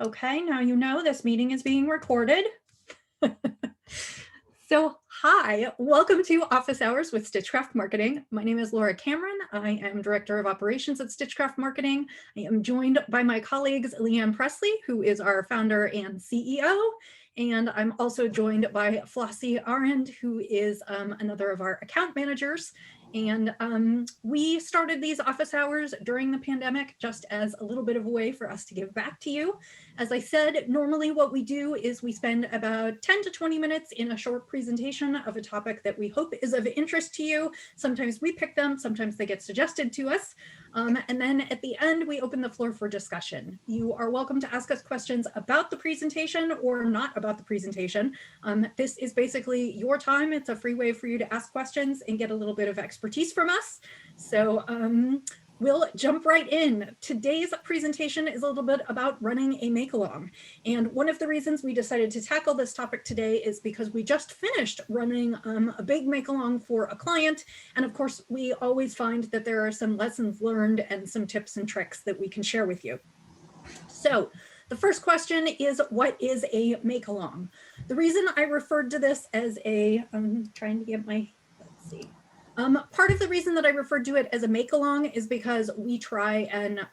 Okay, now you know this meeting is being recorded. So, hi, welcome to Office Hours with Stitchcraft Marketing. My name is Laura Cameron. I am Director of Operations at Stitchcraft Marketing. I am joined by my colleagues, Leanne Presley, who is our founder and CEO. And I'm also joined by Flossie Arend, who is another of our account managers. And we started these office hours during the pandemic just as a little bit of a way for us to give back to you. As I said, normally what we do is we spend about 10 to 20 minutes in a short presentation of a topic that we hope is of interest to you. Sometimes we pick them, sometimes they get suggested to us. And then at the end, we open the floor for discussion. You are welcome to ask us questions about the presentation or not about the presentation. This is basically your time. It's a free way for you to ask questions and get a little bit of expertise from us. So we'll jump right in. Today's presentation is a little bit about running a make-along. And one of the reasons we decided to tackle this topic today is because we just finished running a big make-along for a client. And of course, we always find that there are some lessons learned and some tips and tricks that we can share with you. So the first question is, what is a make-along? The reason I referred to this as I'm trying to get my, let's see. Part of the reason that I referred to it as a make-along is because we try and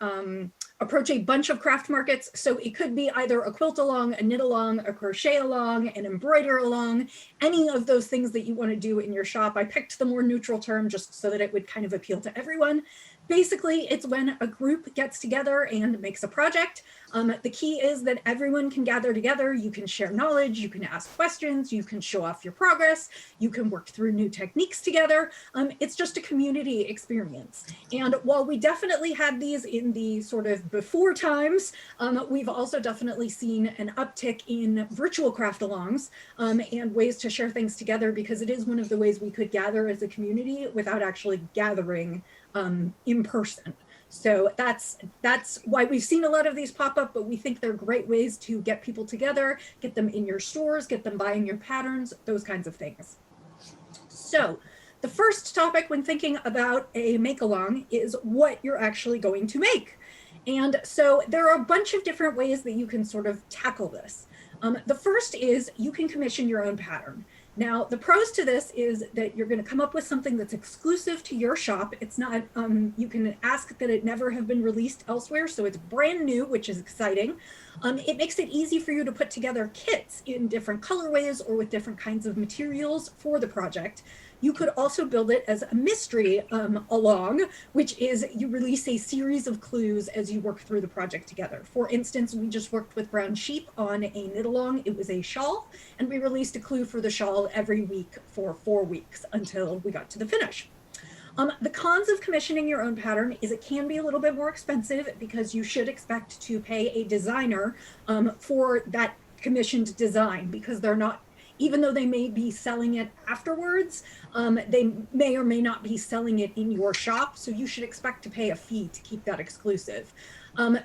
approach a bunch of craft markets. So it could be either a quilt along, a knit along, a crochet along, an embroider along, any of those things that you want to do in your shop. I picked the more neutral term just so that it would kind of appeal to everyone. Basically, it's when a group gets together and makes a project. The key is that everyone can gather together. You can share knowledge, you can ask questions, you can show off your progress, you can work through new techniques together. It's just a community experience. And while we definitely had these in the sort of before times, we've also definitely seen an uptick in virtual craft alongs and ways to share things together, because it is one of the ways we could gather as a community without actually gathering in person. So that's why we've seen a lot of these pop up, but we think they're great ways to get people together, get them in your stores, get them buying your patterns, those kinds of things. So the first topic when thinking about a make-along is what you're actually going to make. And so there are a bunch of different ways that you can sort of tackle this. The first is you can commission your own pattern. Now, the pros to this is that you're going to come up with something that's exclusive to your shop. It's not, you can ask that it never have been released elsewhere, so it's brand new, which is exciting. It makes it easy for you to put together kits in different colorways or with different kinds of materials for the project. You could also build it as a mystery along, which is you release a series of clues as you work through the project together. For instance, we just worked with Brown Sheep on a knit along. It was a shawl, and we released a clue for the shawl every week for 4 weeks until we got to the finish. The cons of commissioning your own pattern is it can be a little bit more expensive because you should expect to pay a designer for that commissioned design, because they're not, even though they may be selling it afterwards, they may or may not be selling it in your shop. So you should expect to pay a fee to keep that exclusive.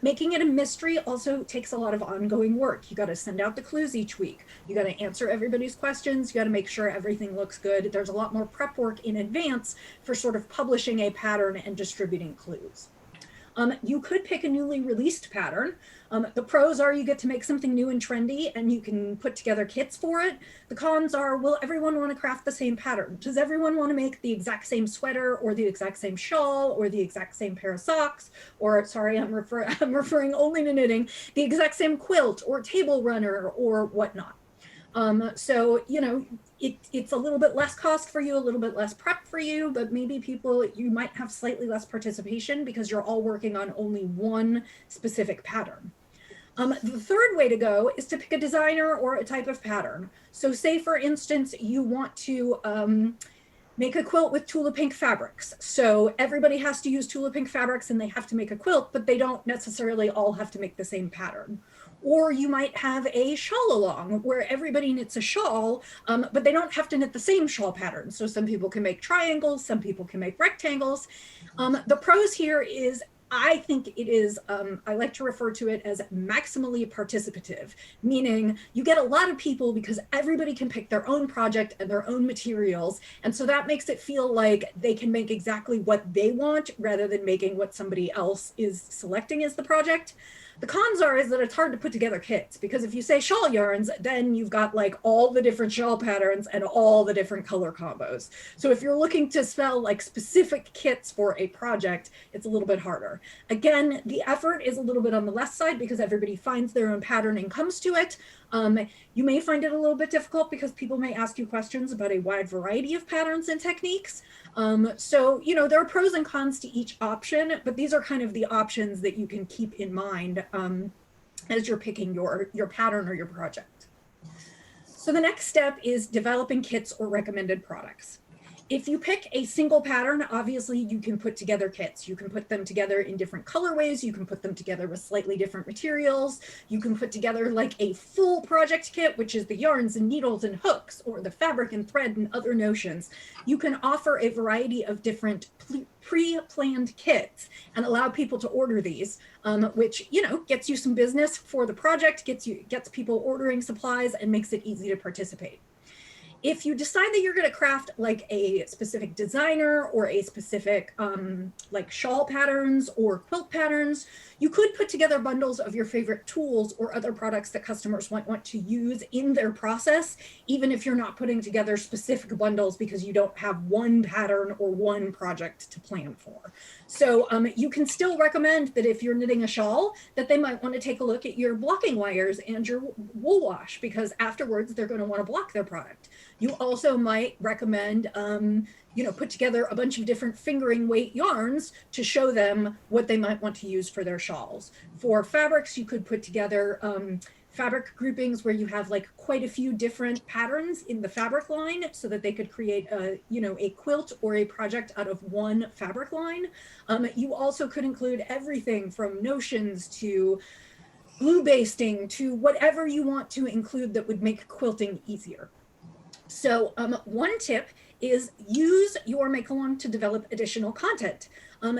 Making it a mystery also takes a lot of ongoing work. You got to send out the clues each week. You got to answer everybody's questions. You got to make sure everything looks good. There's a lot more prep work in advance for sort of publishing a pattern and distributing clues. You could pick a newly released pattern. The pros are you get to make something new and trendy and you can put together kits for it. The cons are, will everyone want to craft the same pattern? Does everyone want to make the exact same sweater or the exact same shawl or the exact same pair of socks? Or, sorry, I'm referring only to knitting, the exact same quilt or table runner or whatnot. So, you know, it's a little bit less cost for you, a little bit less prep for you, but maybe you might have slightly less participation because you're all working on only one specific pattern. The third way to go is to pick a designer or a type of pattern. So say, for instance, you want to make a quilt with Tula Pink fabrics. So everybody has to use Tula Pink fabrics and they have to make a quilt, but they don't necessarily all have to make the same pattern. Or you might have a shawl along where everybody knits a shawl, but they don't have to knit the same shawl pattern. So some people can make triangles, some people can make rectangles. The pros here is I think it is, I like to refer to it as maximally participative, meaning you get a lot of people because everybody can pick their own project and their own materials. And so that makes it feel like they can make exactly what they want rather than making what somebody else is selecting as the project. The cons is that it's hard to put together kits, because if you say shawl yarns, then you've got like all the different shawl patterns and all the different color combos. So if you're looking to sell like specific kits for a project, it's a little bit harder. Again, the effort is a little bit on the less side because everybody finds their own pattern and comes to it. You may find it a little bit difficult because people may ask you questions about a wide variety of patterns and techniques. So, you know, there are pros and cons to each option, but these are kind of the options that you can keep in mind as you're picking your pattern or your project. So the next step is developing kits or recommended products. If you pick a single pattern, obviously you can put together kits. You can put them together in different colorways. You can put them together with slightly different materials. You can put together like a full project kit, which is the yarns and needles and hooks, or the fabric and thread and other notions. You can offer a variety of different pre-planned kits and allow people to order these, which, you know, gets you some business for the project, gets people ordering supplies, and makes it easy to participate. If you decide that you're going to craft like a specific designer or a specific like shawl patterns or quilt patterns, you could put together bundles of your favorite tools or other products that customers might want to use in their process, even if you're not putting together specific bundles because you don't have one pattern or one project to plan for. So you can still recommend that if you're knitting a shawl, that they might want to take a look at your blocking wires and your wool wash, because afterwards they're going to want to block their product. You also might recommend, you know, put together a bunch of different fingering weight yarns to show them what they might want to use for their shawls. For fabrics, you could put together fabric groupings where you have like quite a few different patterns in the fabric line so that they could create a, you know, a quilt or a project out of one fabric line. You also could include everything from notions to glue basting to whatever you want to include that would make quilting easier. So one tip is use your make-along to develop additional content.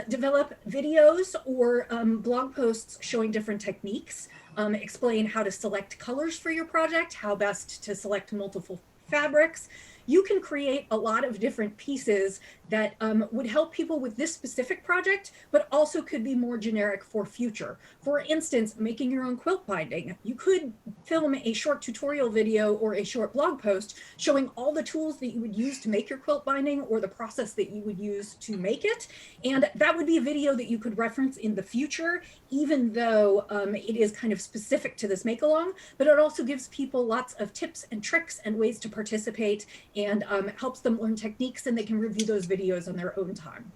Develop videos or blog posts showing different techniques. Explain how to select colors for your project, how best to select multiple fabrics. You can create a lot of different pieces that would help people with this specific project, but also could be more generic for future. For instance, making your own quilt binding. You could film a short tutorial video or a short blog post showing all the tools that you would use to make your quilt binding or the process that you would use to make it. And that would be a video that you could reference in the future, even though it is kind of specific to this make-along, but it also gives people lots of tips and tricks and ways to participate, and helps them learn techniques, and they can review those videos on their own time.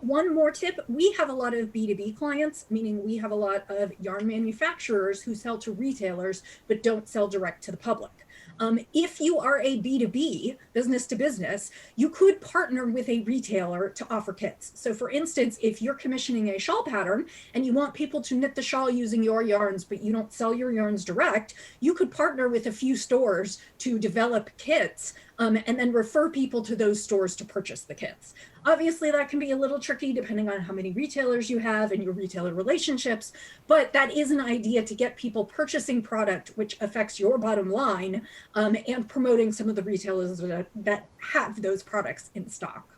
One more tip, we have a lot of B2B clients, meaning we have a lot of yarn manufacturers who sell to retailers but don't sell direct to the public. If you are a B2B, business to business, you could partner with a retailer to offer kits. So for instance, if you're commissioning a shawl pattern and you want people to knit the shawl using your yarns, but you don't sell your yarns direct, you could partner with a few stores to develop kits and then refer people to those stores to purchase the kits. Obviously, that can be a little tricky depending on how many retailers you have and your retailer relationships, but that is an idea to get people purchasing product which affects your bottom line, and promoting some of the retailers that have those products in stock.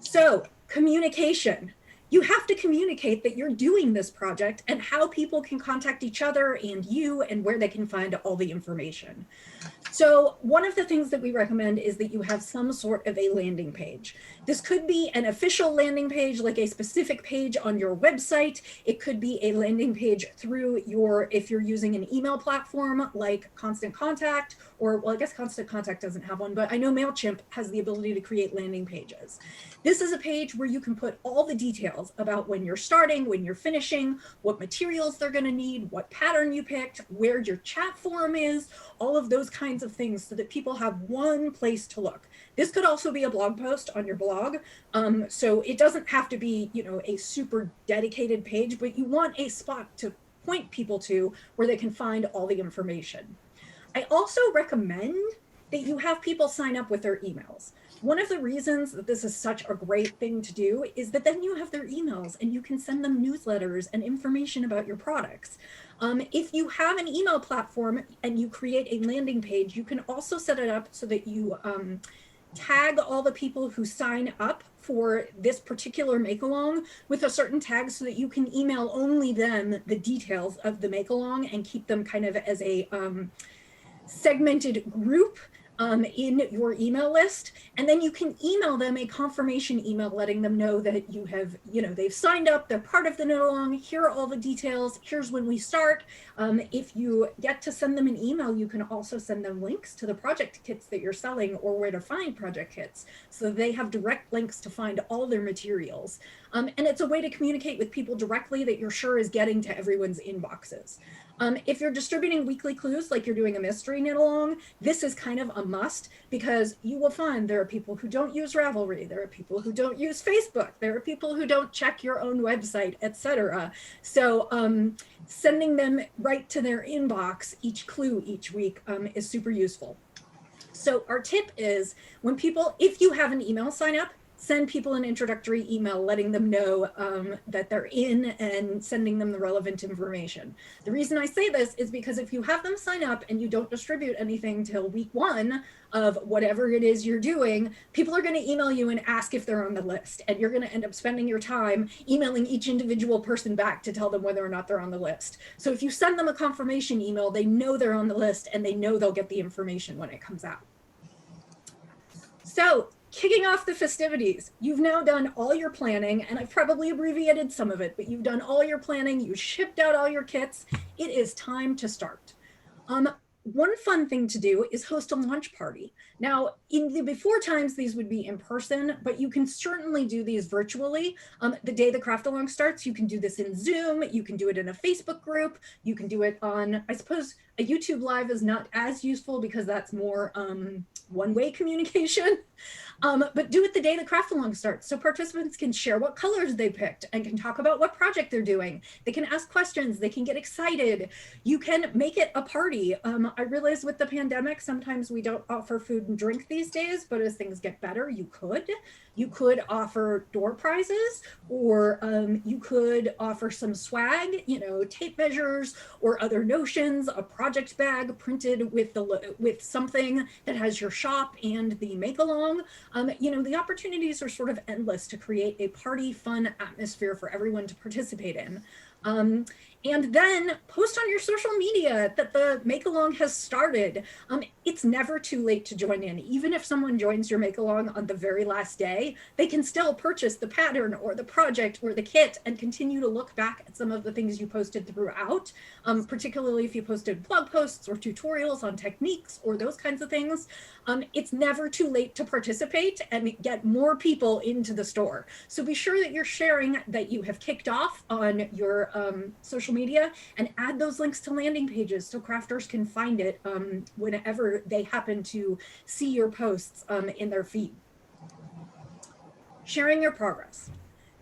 So, communication. You have to communicate that you're doing this project and how people can contact each other and you, and where they can find all the information. So one of the things that we recommend is that you have some sort of a landing page. This could be an official landing page, like a specific page on your website. It could be a landing page through if you're using an email platform like Constant Contact, or, well, I guess Constant Contact doesn't have one, but I know MailChimp has the ability to create landing pages. This is a page where you can put all the details about when you're starting, when you're finishing, what materials they're going to need, what pattern you picked, where your chat forum is, all of those kinds of things, so that people have one place to look. This could also be a blog post on your blog. So it doesn't have to be, you know, a super dedicated page, but you want a spot to point people to where they can find all the information. I also recommend that you have people sign up with their emails. One of the reasons that this is such a great thing to do is that then you have their emails and you can send them newsletters and information about your products. If you have an email platform and you create a landing page, you can also set it up so that you tag all the people who sign up for this particular make-along with a certain tag so that you can email only them the details of the make-along and keep them kind of as a segmented group in your email list. And then you can email them a confirmation email letting them know that you have, they've signed up, they're part of the knit-along, here are all the details, here's when we start. If you get to send them an email, you can also send them links to the project kits that you're selling or where to find project kits. So they have direct links to find all their materials. And it's a way to communicate with people directly that you're sure is getting to everyone's inboxes. If you're distributing weekly clues, like you're doing a mystery knit along, this is kind of a must because you will find there are people who don't use Ravelry, there are people who don't use Facebook, there are people who don't check your own website, etc. So sending them right to their inbox, each clue each week is super useful. So our tip is when people, if you have an email sign up, send people an introductory email letting them know that they're in and sending them the relevant information. The reason I say this is because if you have them sign up and you don't distribute anything till week 1 of whatever it is you're doing, people are going to email you and ask if they're on the list. And you're going to end up spending your time emailing each individual person back to tell them whether or not they're on the list. So if you send them a confirmation email, they know they're on the list and they know they'll get the information when it comes out. So kicking off the festivities, you've now done all your planning, and I've probably abbreviated some of it, but you've done all your planning, you shipped out all your kits. It is time to start. One fun thing to do is host a launch party. Now, in the before times, these would be in person, but you can certainly do these virtually. The day the craft along starts, you can do this in Zoom, you can do it in a Facebook group, you can do it on, I suppose, a YouTube Live is not as useful because that's more one-way communication. But do it the day the craft along starts so participants can share what colors they picked and can talk about what project they're doing. They can ask questions, they can get excited. You can make it a party. I realize with the pandemic, sometimes we don't offer food and drink these days, but as things get better, you could. You could offer door prizes, or you could offer some swag, tape measures or other notions, a project bag printed with something that has your shop and the make along. The opportunities are sort of endless to create a party fun atmosphere for everyone to participate in. And then post on your social media that the make-along has started. It's never too late to join in. Even if someone joins your make-along on the very last day, they can still purchase the pattern or the project or the kit and continue to look back at some of the things you posted throughout, particularly if you posted blog posts or tutorials on techniques or those kinds of things. It's never too late to participate and get more people into the store. So be sure that you're sharing that you have kicked off on your social media and add those links to landing pages so crafters can find it whenever they happen to see your posts in their feed. Sharing your progress.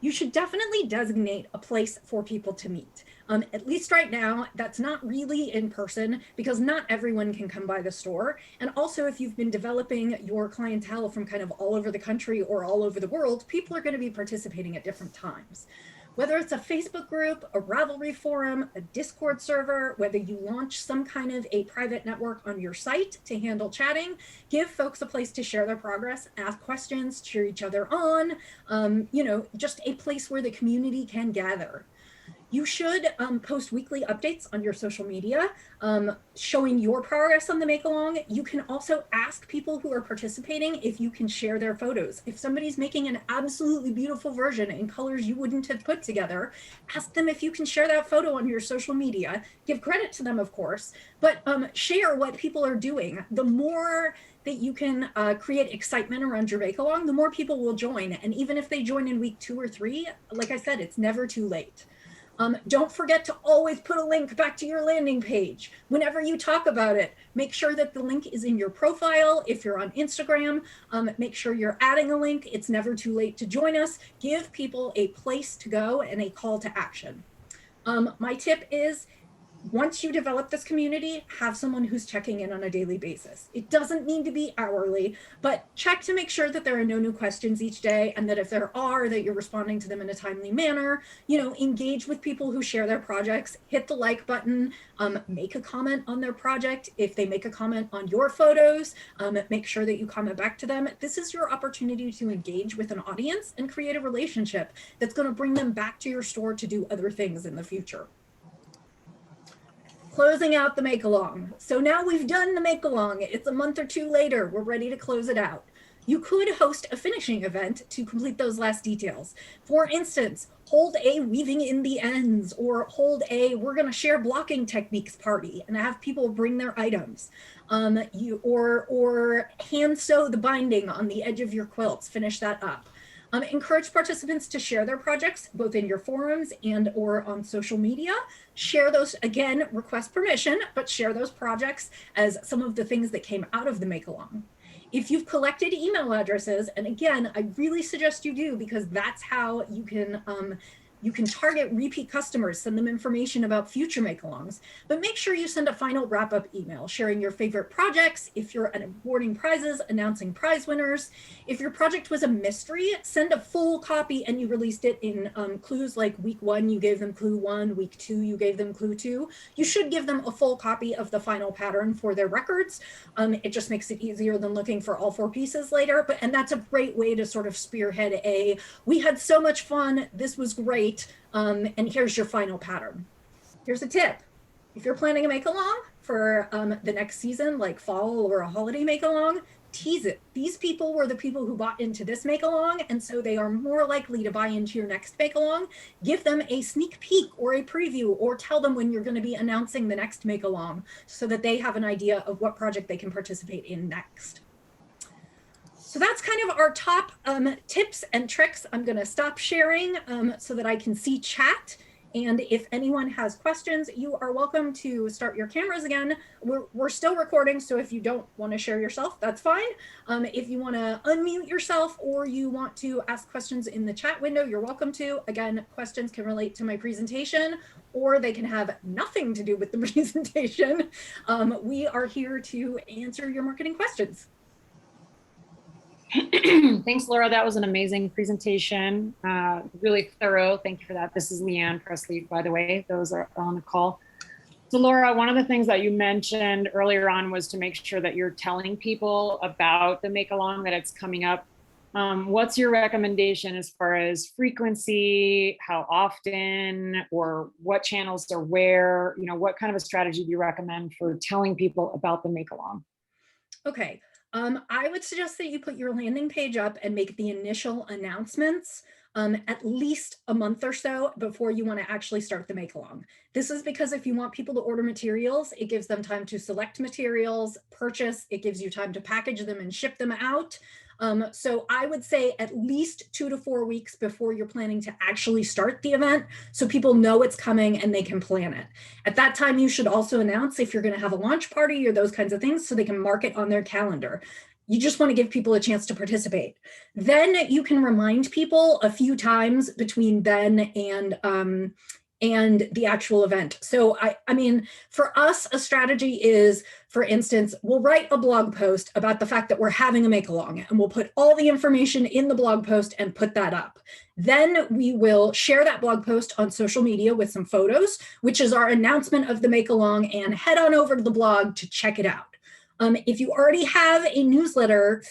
You should definitely designate a place for people to meet. At least right now, that's not really in person because not everyone can come by the store. And also, if you've been developing your clientele from kind of all over the country or all over the world, people are going to be participating at different times. Whether it's a Facebook group, a Ravelry forum, a Discord server, whether you launch some kind of a private network on your site to handle chatting, give folks a place to share their progress, ask questions, cheer each other on, just a place where the community can gather. You should post weekly updates on your social media, showing your progress on the make-along. You can also ask people who are participating if you can share their photos. If somebody's making an absolutely beautiful version in colors you wouldn't have put together, ask them if you can share that photo on your social media. Give credit to them, of course, but share what people are doing. The more that you can create excitement around your make-along, the more people will join. And even if they join in week 2 or 3, like I said, it's never too late. Don't forget to always put a link back to your landing page. Whenever you talk about it, make sure that the link is in your profile. If you're on Instagram, make sure you're adding a link. It's never too late to join us. Give people a place to go and a call to action. My tip is Once you develop this community, have someone who's checking in on a daily basis. It doesn't need to be hourly, but check to make sure that there are no new questions each day, and that if there are, that you're responding to them in a timely manner. Engage with people who share their projects, hit the like button, make a comment on their project. If they make a comment on your photos, make sure that you comment back to them. This is your opportunity to engage with an audience and create a relationship that's going to bring them back to your store to do other things in the future. Closing out the make-along. So now we've done the make-along. It's a month or two later. We're ready to close it out. You could host a finishing event to complete those last details. For instance, hold a weaving in the ends, or hold a we're going to share blocking techniques party and have people bring their items. Or hand sew the binding on the edge of your quilts. Finish that up. Encourage participants to share their projects, both in your forums and or on social media. Share those, again, request permission, but share those projects as some of the things that came out of the make-along. If you've collected email addresses, and again, I really suggest you do, because that's how you can target repeat customers, send them information about future make-alongs, but make sure you send a final wrap-up email sharing your favorite projects. If you're awarding prizes, announcing prize winners. If your project was a mystery, send a full copy and you released it in clues, like week 1, you gave them clue 1, week 2, you gave them clue 2. You should give them a full copy of the final pattern for their records. It just makes it easier than looking for all 4 pieces later. And that's a great way to sort of spearhead we had so much fun, this was great. And here's your final pattern. Here's a tip. If you're planning a make-along for the next season, like fall or a holiday make-along, tease it. These people were the people who bought into this make-along, and so they are more likely to buy into your next make-along. Give them a sneak peek or a preview, or tell them when you're going to be announcing the next make-along, so that they have an idea of what project they can participate in next. So that's kind of our top tips and tricks. I'm going to stop sharing so that I can see chat. And if anyone has questions, you are welcome to start your cameras again. We're still recording, so if you don't want to share yourself, that's fine. If you want to unmute yourself, or you want to ask questions in the chat window, you're welcome to. Again, questions can relate to my presentation, or they can have nothing to do with the presentation. We are here to answer your marketing questions. Thanks, Laura. That was an amazing presentation. Really thorough. Thank you for that. This is Leanne Presley, by the way. Those are on the call. So Laura, one of the things that you mentioned earlier on was to make sure that you're telling people about the make-along, that it's coming up. What's your recommendation as far as frequency, how often, or what channels or where? What kind of a strategy do you recommend for telling people about the make-along? Okay. I would suggest that you put your landing page up and make the initial announcements at least a month or so before you want to actually start the make-along. This is because if you want people to order materials, it gives them time to select materials, purchase, it gives you time to package them and ship them out. So I would say at least 2 to 4 weeks before you're planning to actually start the event, so people know it's coming and they can plan it. At that time, you should also announce if you're going to have a launch party or those kinds of things, so they can mark it on their calendar. You just want to give people a chance to participate. Then you can remind people a few times between then and the actual event. So I mean, for us, a strategy is, for instance, we'll write a blog post about the fact that we're having a make-along, and we'll put all the information in the blog post and put that up. Then we will share that blog post on social media with some photos, which is our announcement of the make-along, and head on over to the blog to check it out. If you already have a newsletter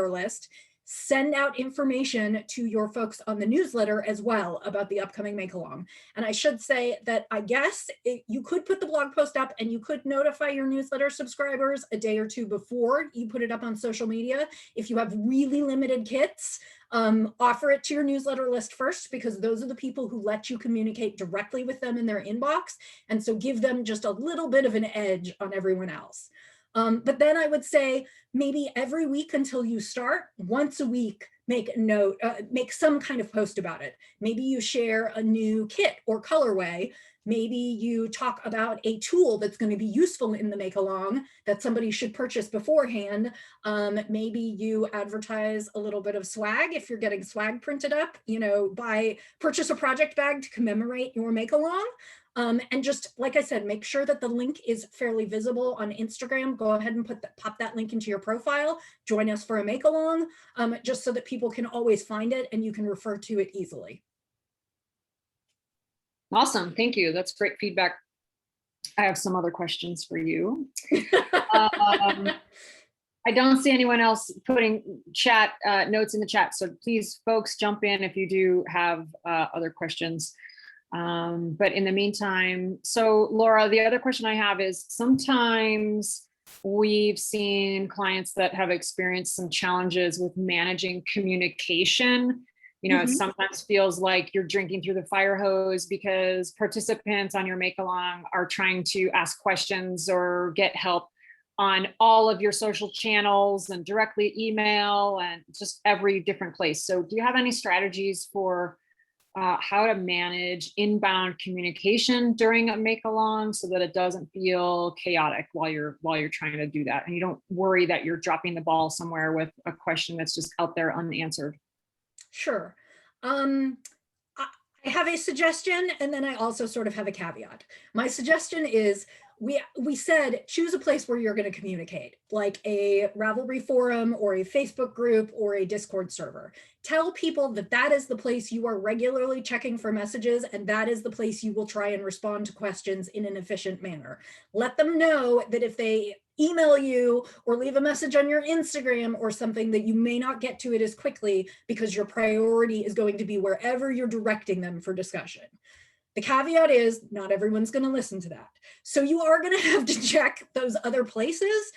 list, send out information to your folks on the newsletter as well about the upcoming make-along. And I should say that I guess you could put the blog post up, and you could notify your newsletter subscribers a day or two before you put it up on social media. If you have really limited kits, offer it to your newsletter list first, because those are the people who let you communicate directly with them in their inbox. And so give them just a little bit of an edge on everyone else. But then I would say maybe every week until you start, once a week, make a note, make some kind of post about it. Maybe you share a new kit or colorway. Maybe you talk about a tool that's going to be useful in the make along that somebody should purchase beforehand. Maybe you advertise a little bit of swag if you're getting swag printed up, purchase a project bag to commemorate your make along. And just like I said, make sure that the link is fairly visible on Instagram. Go ahead and pop that link into your profile. Join us for a make along, just so that people can always find it and you can refer to it easily. Awesome. Thank you. That's great feedback. I have some other questions for you. I don't see anyone else putting chat notes in the chat. So please, folks, jump in if you do have other questions. But in the meantime, so Laura, the other question I have is, sometimes we've seen clients that have experienced some challenges with managing communication. It sometimes feels like you're drinking through the fire hose because participants on your make along are trying to ask questions or get help on all of your social channels and directly email and just every different place. So do you have any strategies for how to manage inbound communication during a make along so that it doesn't feel chaotic while you're trying to do that, and you don't worry that you're dropping the ball somewhere with a question that's just out there unanswered? Sure. I have a suggestion, and then I also sort of have a caveat. My suggestion is we said choose a place where you're going to communicate, like a Ravelry forum or a Facebook group or a Discord server. Tell people that that is the place you are regularly checking for messages, and that is the place you will try and respond to questions in an efficient manner. Let them know that if they email you or leave a message on your Instagram or something, that you may not get to it as quickly because your priority is going to be wherever you're directing them for discussion. The caveat is not everyone's going to listen to that. So you are going to have to check those other places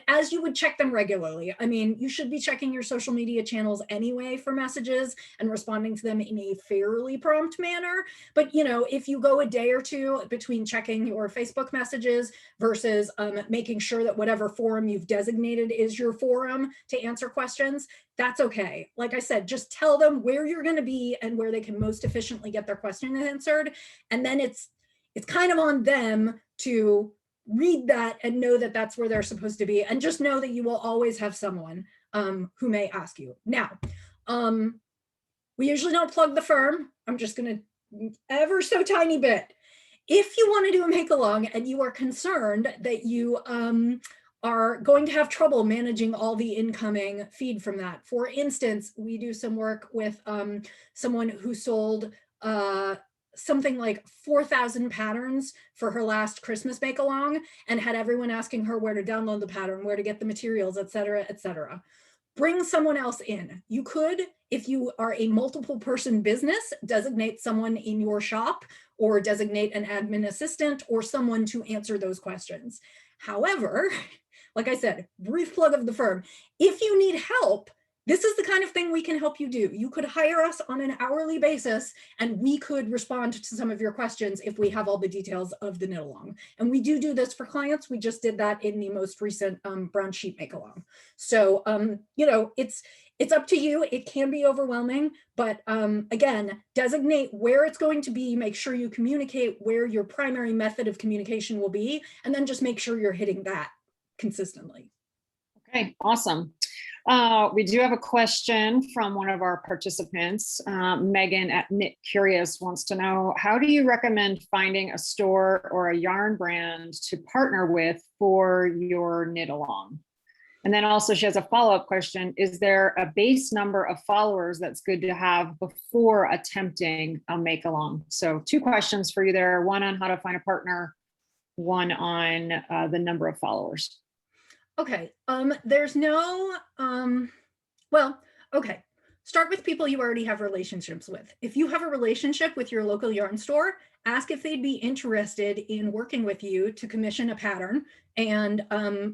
as you would check them regularly. I mean, you should be checking your social media channels anyway for messages and responding to them in a fairly prompt manner. But, if you go a day or two between checking your Facebook messages versus making sure that whatever forum you've designated is your forum to answer questions, that's okay. Like I said, just tell them where you're going to be and where they can most efficiently get their question answered. And then it's kind of on them to read that and know that that's where they're supposed to be. And just know that you will always have someone who may ask you. Now, we usually don't plug the firm. I'm just going to ever so tiny bit. If you want to do a make along and you are concerned that you are going to have trouble managing all the incoming feed from that. For instance, we do some work with someone who sold something like 4,000 patterns for her last Christmas make along and had everyone asking her where to download the pattern, where to get the materials, et cetera, et cetera. Bring someone else in. You could, if you are a multiple person business, designate someone in your shop or designate an admin assistant or someone to answer those questions. However, like I said, brief plug of the firm. If you need help, this is the kind of thing we can help you do. You could hire us on an hourly basis and we could respond to some of your questions if we have all the details of the knit along. And we do this for clients. We just did that in the most recent brown sheep make along. So, it's up to you. It can be overwhelming, but again, designate where it's going to be, make sure you communicate where your primary method of communication will be, and then just make sure you're hitting that consistently. Okay, awesome. We do have a question from one of our participants. Megan at Knit Curious wants to know, how do you recommend finding a store or a yarn brand to partner with for your knit along? And then also she has a follow-up question. Is there a base number of followers that's good to have before attempting a make along? So 2 questions for you there. One on how to find a partner, one on the number of followers. Okay, there's no, okay. Start with people you already have relationships with. If you have a relationship with your local yarn store, ask if they'd be interested in working with you to commission a pattern and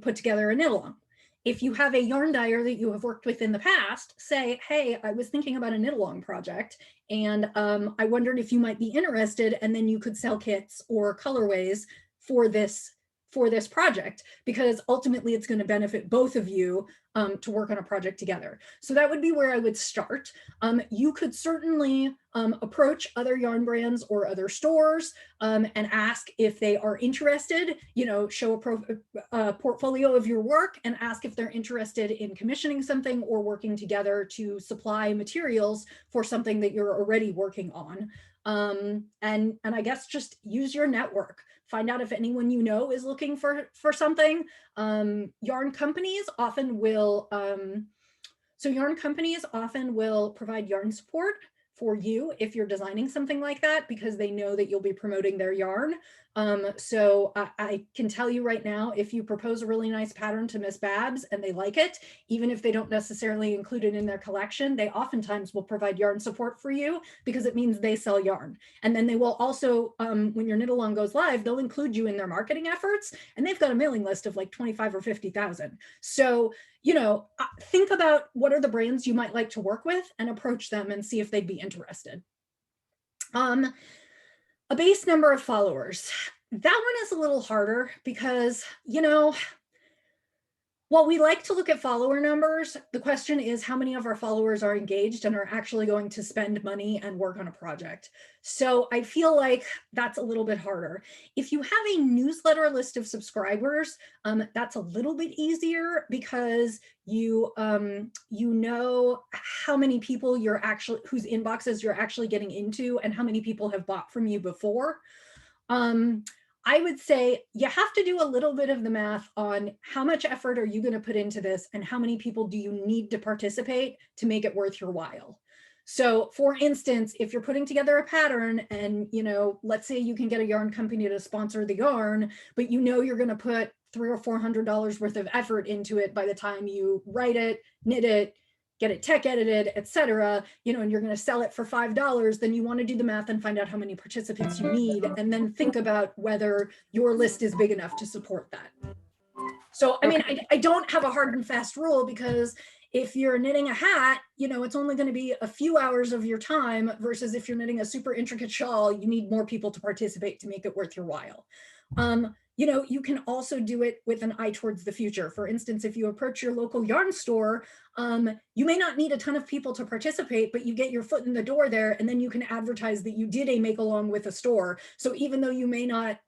put together a knit along. If you have a yarn dyer that you have worked with in the past, say, hey, I was thinking about a knit along project and I wondered if you might be interested, and then you could sell kits or colorways for for this project, because ultimately it's going to benefit both of you to work on a project together. So that would be where I would start. You could certainly approach other yarn brands or other stores and ask if they are interested, show a portfolio of your work and ask if they're interested in commissioning something or working together to supply materials for something that you're already working on. And I guess just use your network. Find out if anyone you know is looking for something. Yarn companies often will provide yarn support for you if you're designing something like that, because they know that you'll be promoting their yarn. So I can tell you right now, if you propose a really nice pattern to Miss Babs and they like it, even if they don't necessarily include it in their collection, they oftentimes will provide yarn support for you, because it means they sell yarn. And then they will also, when your knit along goes live, they'll include you in their marketing efforts, and they've got a mailing list of like 25 or 50,000. So think about what are the brands you might like to work with and approach them and see if they'd be interested. A base number of followers. That one is a little harder because, while we like to look at follower numbers, the question is how many of our followers are engaged and are actually going to spend money and work on a project. So I feel like that's a little bit harder. If you have a newsletter list of subscribers, that's a little bit easier, because you know how many people whose inboxes you're actually getting into and how many people have bought from you before. I would say you have to do a little bit of the math on how much effort are you going to put into this and how many people do you need to participate to make it worth your while. So for instance, if you're putting together a pattern and, let's say you can get a yarn company to sponsor the yarn, but you're going to put $300 or $400 worth of effort into it by the time you write it, knit it, get it tech edited, etc., and you're going to sell it for $5, then you want to do the math and find out how many participants you need, and then think about whether your list is big enough to support that. So, I mean, I don't have a hard and fast rule, because if you're knitting a hat, it's only going to be a few hours of your time, versus if you're knitting a super intricate shawl, you need more people to participate to make it worth your while. You can also do it with an eye towards the future. For instance, if you approach your local yarn store, you may not need a ton of people to participate, but you get your foot in the door there, and then you can advertise that you did a make along with a store. So even though you may not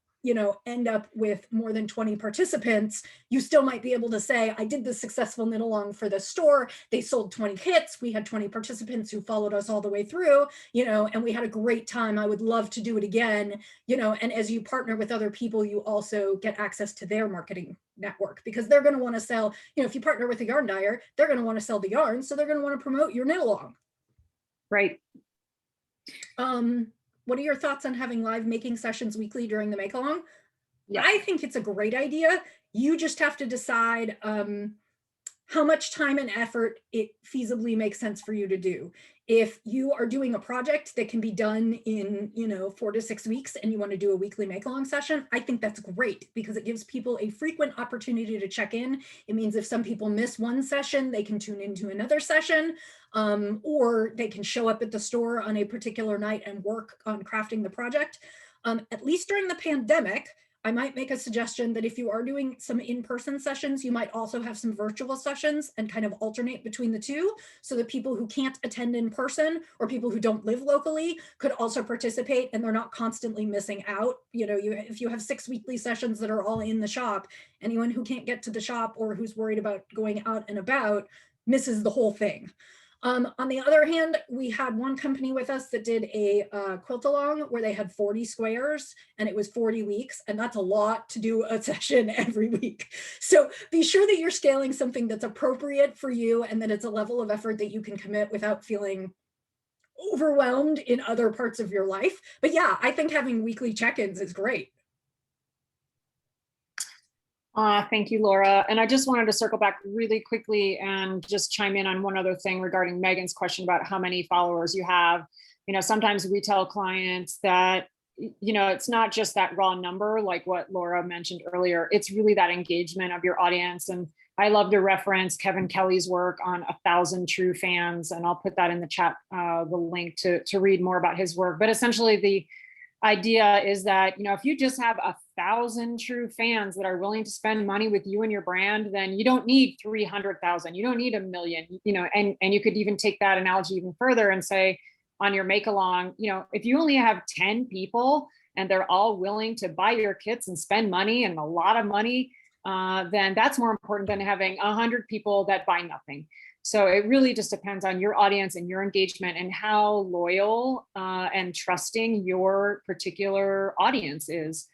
end up with more than 20 participants, you still might be able to say, I did this successful knit along for the store. They sold 20 kits. We had 20 participants who followed us all the way through, and we had a great time. I would love to do it again, and as you partner with other people, you also get access to their marketing network, because they're going to want to sell, if you partner with a yarn dyer, they're going to want to sell the yarn. So they're going to want to promote your knit along. Right. What are your thoughts on having live making sessions weekly during the make along? Yeah. I think it's a great idea. You just have to decide how much time and effort it feasibly makes sense for you to do. If you are doing a project that can be done in 4 to 6 weeks and you want to do a weekly make along session, I think that's great, because it gives people a frequent opportunity to check in. It means if some people miss one session, they can tune into another session, or they can show up at the store on a particular night and work on crafting the project. At least during the pandemic, I might make a suggestion that if you are doing some in-person sessions, you might also have some virtual sessions and kind of alternate between the two, so that people who can't attend in person or people who don't live locally could also participate, and they're not constantly missing out. If you have 6 weekly sessions that are all in the shop, anyone who can't get to the shop or who's worried about going out and about misses the whole thing. On the other hand, we had one company with us that did a quilt along where they had 40 squares and it was 40 weeks. And that's a lot to do a session every week. So be sure that you're scaling something that's appropriate for you and that it's a level of effort that you can commit without feeling overwhelmed in other parts of your life. But yeah, I think having weekly check-ins is great. Thank you, Laura. And I just wanted to circle back really quickly and just chime in on one other thing regarding Megan's question about how many followers you have. Sometimes we tell clients that, it's not just that raw number, like what Laura mentioned earlier. It's really that engagement of your audience. And I love to reference Kevin Kelly's work on 1,000 True Fans, and I'll put that in the chat, the link to read more about his work. But essentially, idea is that, if you just have 1,000 true fans that are willing to spend money with you and your brand, then you don't need 300,000, you don't need a million, and you could even take that analogy even further and say on your make along, if you only have 10 people and they're all willing to buy your kits and spend money and a lot of money, then that's more important than having 100 people that buy nothing. So it really just depends on your audience and your engagement and how loyal and trusting your particular audience is.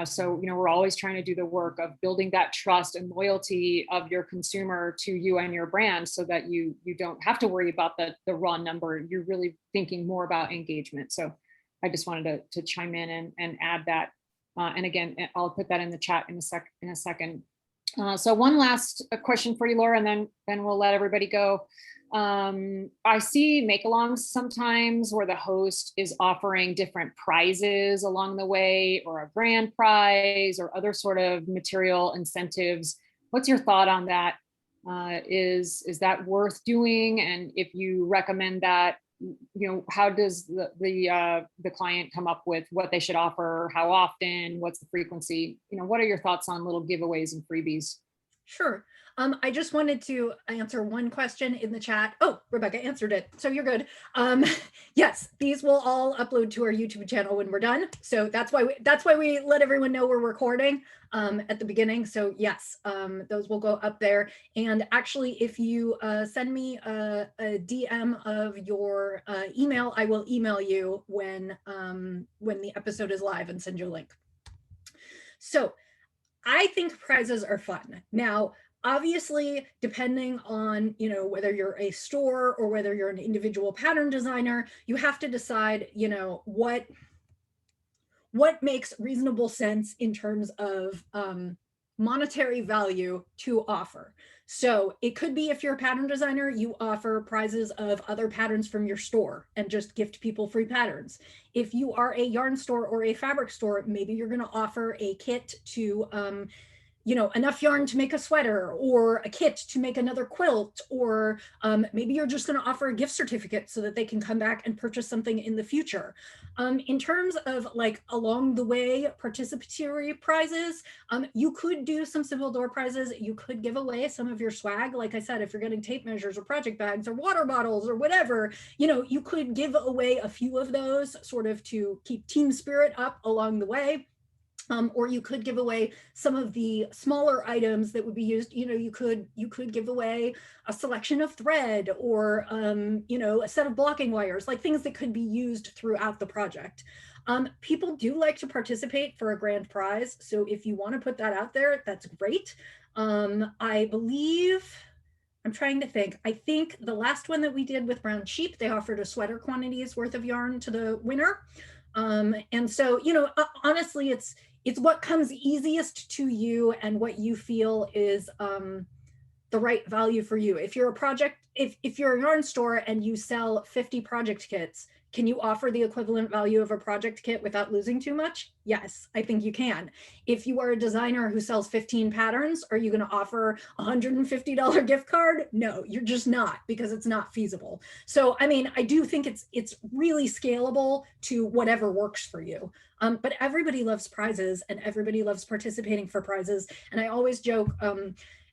So we're always trying to do the work of building that trust and loyalty of your consumer to you and your brand, so that you don't have to worry about the raw number. You're really thinking more about engagement. So I just wanted to chime in and add that. And again, I'll put that in the chat in a second. So one last question for you, Laura, and then we'll let everybody go. I see make-alongs sometimes where the host is offering different prizes along the way, or a grand prize, or other sort of material incentives. What's your thought on that? Is that worth doing? And if you recommend that, how does the client come up with what they should offer? How often? What's the frequency? What are your thoughts on little giveaways and freebies? Sure. I just wanted to answer one question in the chat. Oh, Rebecca answered it, so you're good. Yes, these will all upload to our YouTube channel when we're done. So that's why we let everyone know we're recording at the beginning. So yes, those will go up there. And actually, if you send me a DM of your email, I will email you when the episode is live and send you a link. So I think prizes are fun. Now, obviously, depending on, whether you're a store or whether you're an individual pattern designer, you have to decide, what makes reasonable sense in terms of monetary value to offer. So it could be, if you're a pattern designer, you offer prizes of other patterns from your store and just gift people free patterns. If you are a yarn store or a fabric store, maybe you're going to offer a kit to enough yarn to make a sweater, or a kit to make another quilt, or maybe you're just going to offer a gift certificate so that they can come back and purchase something in the future. In terms of along the way participatory prizes, you could do some simple door prizes. You could give away some of your swag. Like I said, if you're getting tape measures or project bags or water bottles or whatever, you could give away a few of those, sort of to keep team spirit up along the way. Or you could give away some of the smaller items that would be used. You could give away a selection of thread, or a set of blocking wires, like things that could be used throughout the project. People do like to participate for a grand prize, so if you want to put that out there, that's great. I believe, I'm trying to think. I think the last one that we did with Brown Sheep, they offered a sweater quantity's worth of yarn to the winner. And so, honestly, it's what comes easiest to you and what you feel is the right value for you. If you're if you're a yarn store and you sell 50 project kits, can you offer the equivalent value of a project kit without losing too much? Yes, I think you can. If you are a designer who sells 15 patterns, are you going to offer a $150 gift card? No, you're just not, because it's not feasible. So, I mean, I do think it's really scalable to whatever works for you. But everybody loves prizes, and everybody loves participating for prizes. And I always joke,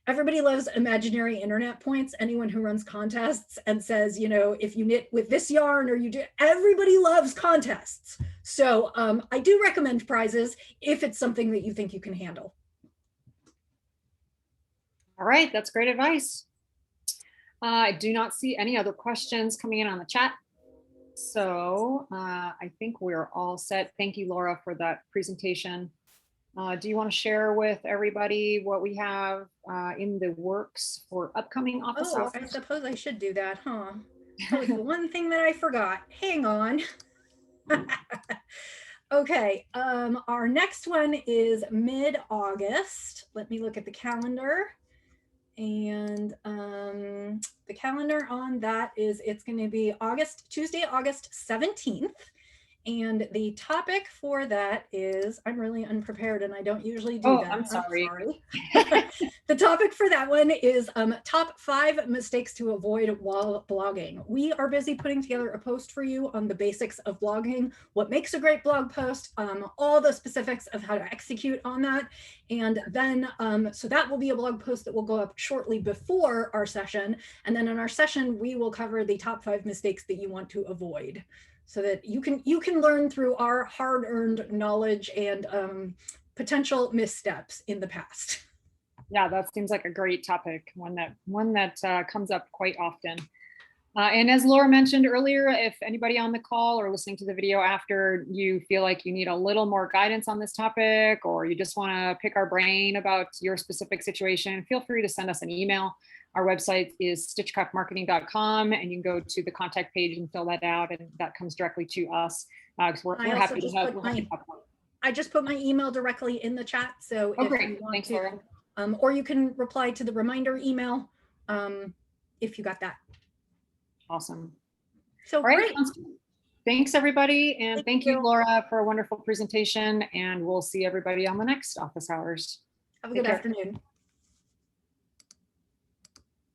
everybody loves imaginary internet points. Anyone who runs contests and says, if you knit with this yarn, or everybody loves contests. So I do recommend prizes if it's something that you think you can handle. All right, that's great advice. I do not see any other questions coming in on the chat. So I think we're all set. Thank you, Laura, for that presentation. Do you want to share with everybody what we have in the works for upcoming office hours? I suppose I should do that, huh? That was the one thing that I forgot. Hang on. Okay, our next one is mid-August. Let me look at the calendar. And the calendar on that is, it's going to be Tuesday, August 17th. And the topic for that is, I'm really unprepared and I don't usually do Oh, that. I'm sorry. The topic for that one is top 5 mistakes to avoid while blogging. We are busy putting together a post for you on the basics of blogging, what makes a great blog post, all the specifics of how to execute on that. And then, so that will be a blog post that will go up shortly before our session. And then in our session, we will cover the top 5 mistakes that you want to avoid, so that you can learn through our hard-earned knowledge and potential missteps in the past. Yeah, that seems like a great topic, one that comes up quite often. And as Laura mentioned earlier, if anybody on the call or listening to the video after, you feel like you need a little more guidance on this topic, or you just want to pick our brain about your specific situation, feel free to send us an email. Our website is stitchcraftmarketing.com, and you can go to the contact page and fill that out, and that comes directly to us. Because we're happy to help. I just put my email directly in the chat, so if great. you want Thanks, to, Laura. Or you can reply to the reminder email if you got that. Awesome. So all right, great. Thanks everybody, and thank you, Laura, for a wonderful presentation, and we'll see everybody on the next office hours. Have a good afternoon.